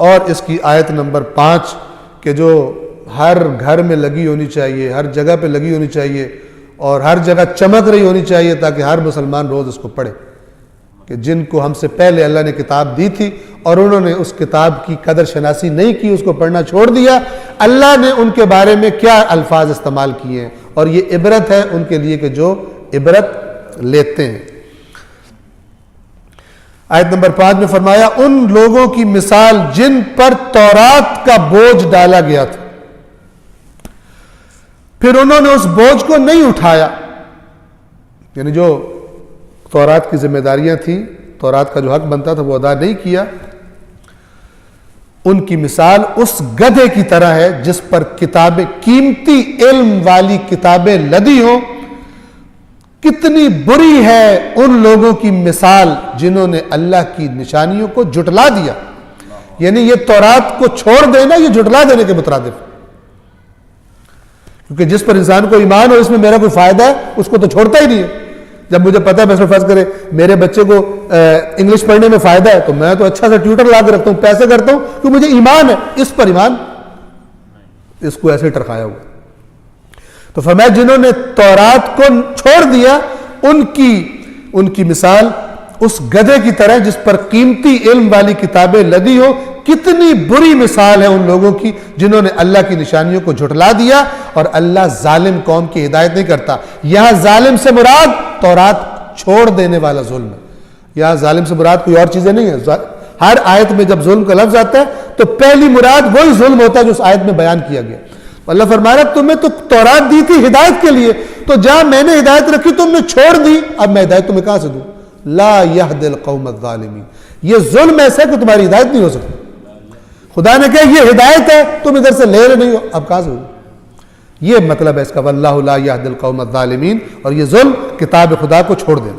اور اس کی آیت نمبر 5 کہ جو ہر گھر میں لگی ہونی چاہیے، ہر جگہ پہ لگی ہونی چاہیے اور ہر جگہ چمک رہی ہونی چاہیے، تاکہ ہر مسلمان روز اس کو پڑھے، کہ جن کو ہم سے پہلے اللہ نے کتاب دی تھی اور انہوں نے اس کتاب کی قدر شناسی نہیں کی، اس کو پڑھنا چھوڑ دیا، اللہ نے ان کے بارے میں کیا الفاظ استعمال کیے ہیں، اور یہ عبرت ہے ان کے لیے کہ جو عبرت لیتے ہیں۔ آیت نمبر 5 میں فرمایا ان لوگوں کی مثال جن پر تورات کا بوجھ ڈالا گیا تھا، پھر انہوں نے اس بوجھ کو نہیں اٹھایا، یعنی جو تورات کی ذمہ داریاں تھیں، تورات کا جو حق بنتا تھا وہ ادا نہیں کیا، ان کی مثال اس گدھے کی طرح ہے جس پر کتابیں، قیمتی علم والی کتابیں لدی ہوں۔ کتنی بری ہے ان لوگوں کی مثال جنہوں نے اللہ کی نشانیوں کو جھٹلا دیا، یعنی یہ تورات کو چھوڑ دینا یہ جھٹلا دینے کے مترادف، کیونکہ جس پر انسان کو ایمان اور اس میں میرا کوئی فائدہ ہے اس کو تو چھوڑتا ہی نہیں ہے۔ جب مجھے پتا ہے میں فرض کرے میرے بچے کو انگلش پڑھنے میں فائدہ ہے تو میں تو اچھا سا ٹیوٹر لا کے رکھتا ہوں، پیسے کرتا ہوں، کیونکہ مجھے ایمان ہے، اس پر ایمان اس کو ایسے ٹرکایا ہوا۔ تو فرمایا جنہوں نے تورات کو چھوڑ دیا ان کی مثال اس گدھے کی طرح جس پر قیمتی علم والی کتابیں لدی ہو۔ کتنی بری مثال ہے ان لوگوں کی جنہوں نے اللہ کی نشانیوں کو جھٹلا دیا، اور اللہ ظالم قوم کی ہدایت نہیں کرتا۔ یہاں ظالم سے مراد تورات چھوڑ دینے والا ظلم ہے، یہاں ظالم سے مراد کوئی اور چیزیں نہیں ہیں۔ ہر آیت میں جب ظلم کا لفظ آتا ہے تو پہلی مراد وہی ظلم ہوتا ہے جو اس آیت میں بیان کیا گیا۔ اللہ فرما رہا ہے تمہیں تو تورات دی تھی ہدایت کے لیے، تو جہاں میں نے ہدایت رکھی تم نے چھوڑ دی، اب میں ہدایت تمہیں کہاں سے دوں؟ لا یہد القوم الظالمین، یہ ظلم ایسا ہے کہ تمہاری ہدایت نہیں ہو سکتی۔ خدا نے کہا یہ ہدایت ہے، تم ادھر سے لے رہے نہیں ہو، اب کہاں سے ہو؟ یہ مطلب ہے اس کا، واللہ لا یہد القوم الظالمین، اور یہ ظلم کتاب خدا کو چھوڑ دینا۔